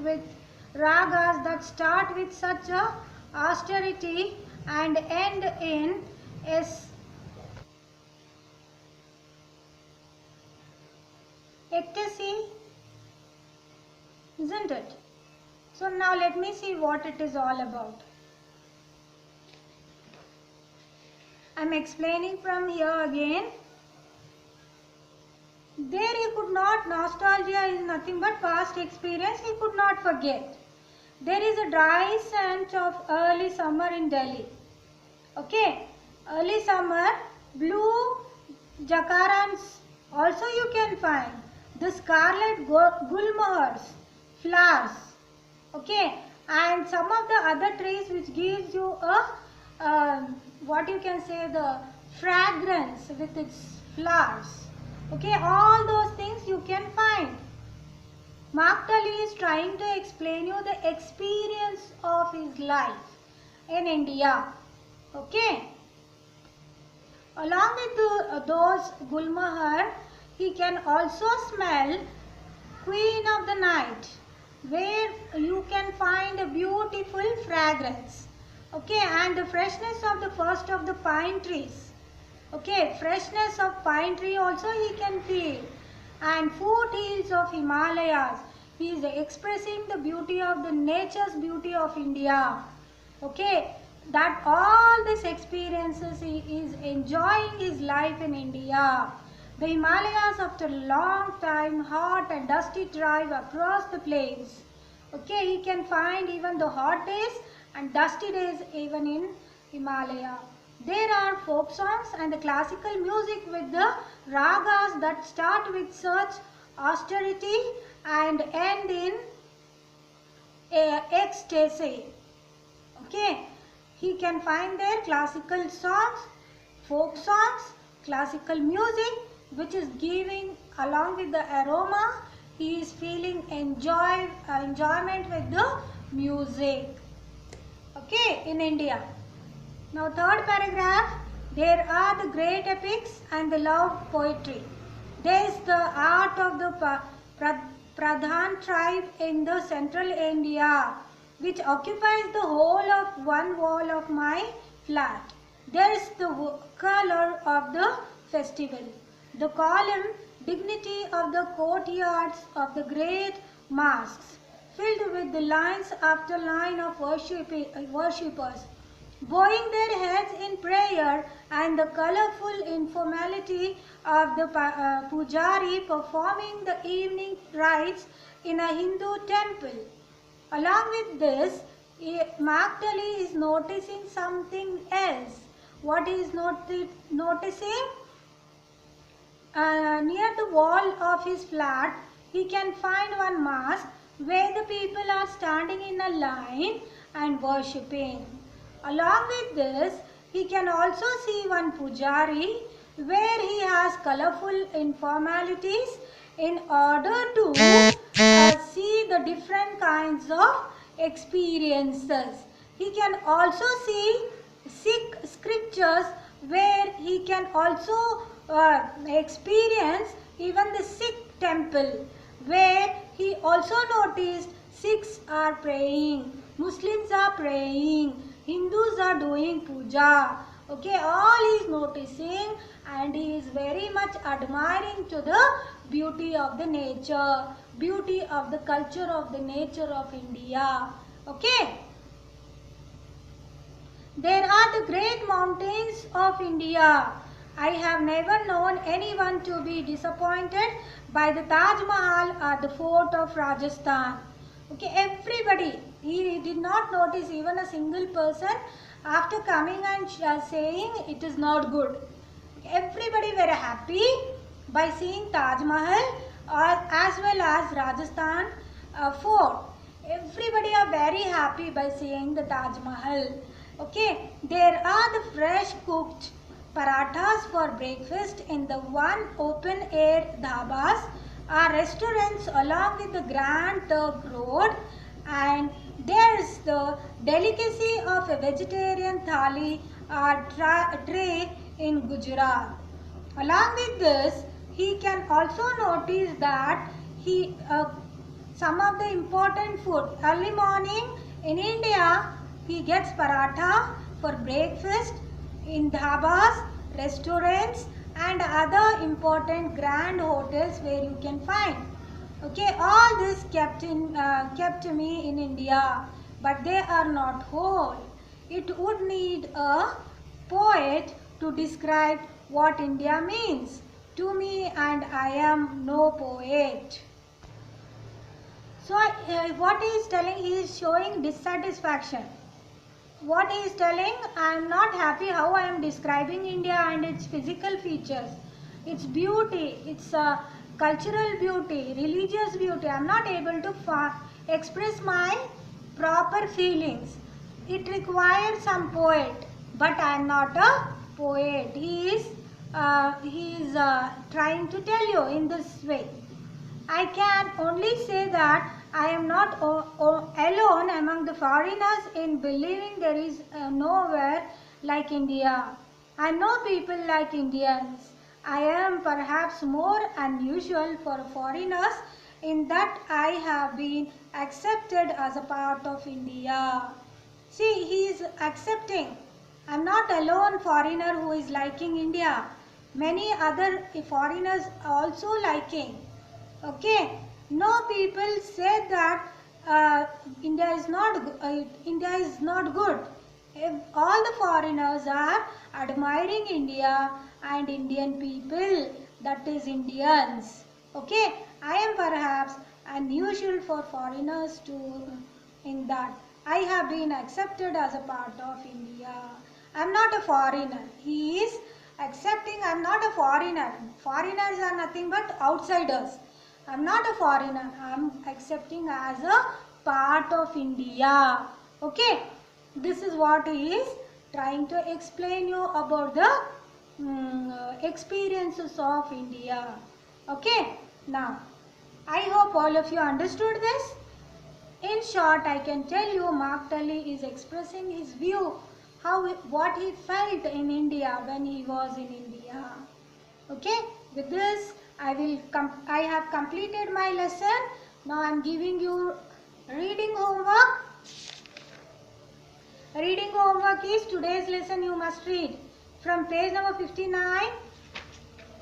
with ragas that start with such a austerity and end in ecstasy, isn't it? So now let me see what it is all about. I'm explaining from here again. There he could not, nostalgia is nothing but past experience, he could not forget. There is a dry scent of early summer in Delhi. Okay, early summer, blue jacarants also you can find. The scarlet gulmohars, flowers. Okay, and some of the other trees which gives you a, what you can say, the fragrance with its flowers. Okay, all those things you can find. Mark Tully is trying to explain you the experience of his life in India. Okay. Along with those gulmohar, he can also smell Queen of the Night, where you can find a beautiful fragrance. Okay, and the freshness of the first of the pine trees. Okay, freshness of pine tree also he can feel. And foothills of Himalayas. He is expressing the beauty of the nature's beauty of India. Okay, that all these experiences he is enjoying his life in India. The Himalayas, after a long time, hot and dusty drive across the plains. Okay, he can find even the hot days and dusty days even in Himalaya. There are folk songs and the classical music with the ragas that start with such austerity and end in ecstasy. Okay, he can find there classical songs, folk songs, classical music which is giving along with the aroma. He is feeling enjoyment with the music. Okay, in India. Now third paragraph, there are the great epics and the love poetry. There is the art of the Pradhan tribe in the central India, which occupies the whole of one wall of my flat. There is the color of the festival, the solemn dignity of the courtyards of the great mosques, filled with the lines after line of worshippers, bowing their heads in prayer, and the colorful informality of the pujari performing the evening rites in a Hindu temple. Along with this, Mark Tully is noticing something else. What is noticing? Near the wall of his flat, he can find one mosque where the people are standing in a line and worshipping. Along with this, he can also see one pujari where he has colorful informalities in order to see the different kinds of experiences. He can also see Sikh scriptures where he can also experience even the Sikh temple where he also noticed Sikhs are praying, Muslims are praying, Hindus are doing puja. Okay, all he is noticing and he is very much admiring to the beauty of the nature, beauty of the culture of the nature of India. Okay. There are the great mountains of India. I have never known anyone to be disappointed by the Taj Mahal or the fort of Rajasthan. Okay, everybody, he did not notice even a single person after coming and saying it is not good. Everybody were happy by seeing Taj Mahal as well as Rajasthan fort. Everybody are very happy by seeing the Taj Mahal. Okay, there are the fresh cooked parathas for breakfast in the one open air dhabas are restaurants along with the Grand Turk Road, and there is the delicacy of a vegetarian thali or tray in Gujarat. Along with this, he can also notice that some of the important food. Early morning in India, he gets paratha for breakfast in dhabas, restaurants and other important grand hotels where you can find. Okay, all this kept me in India, but they are not whole. It would need a poet to describe what India means to me, and I am no poet. So what he is telling, he is showing dissatisfaction. What he is telling, I am not happy how I am describing India and its physical features, its beauty, its cultural beauty, religious beauty. I am not able to express my proper feelings. It requires some poet, but I am not a poet. He is trying to tell you in this way. I can only say that I am not alone among the foreigners in believing there is nowhere like India. I know people like Indians. I am perhaps more unusual for foreigners in that I have been accepted as a part of India. See, he is accepting. I am not alone foreigner who is liking India. Many other foreigners also liking. Okay, no people said that India is not good. If all the foreigners are admiring India and Indian people, that is Indians. Okay, I am perhaps unusual for foreigners in that I have been accepted as a part of India. I am not a foreigner. He is accepting I am not a foreigner. Foreigners are nothing but outsiders. I am not a foreigner. I am accepting as a part of India. Okay. This is what he is trying to explain you about the experiences of India. Okay. Now, I hope all of you understood this. In short, I can tell you Mark Tully is expressing his view, what he felt in India when he was in India. Okay. With this, I have completed my lesson. Now I am giving you reading homework. Reading homework is today's lesson you must read from page number 59,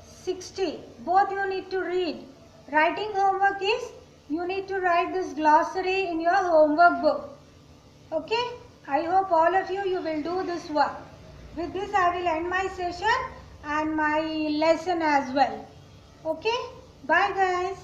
60. Both you need to read. Writing homework is you need to write this glossary in your homework book. Okay? I hope all of you will do this work. With this I will end my session and my lesson as well. Okay? Bye guys.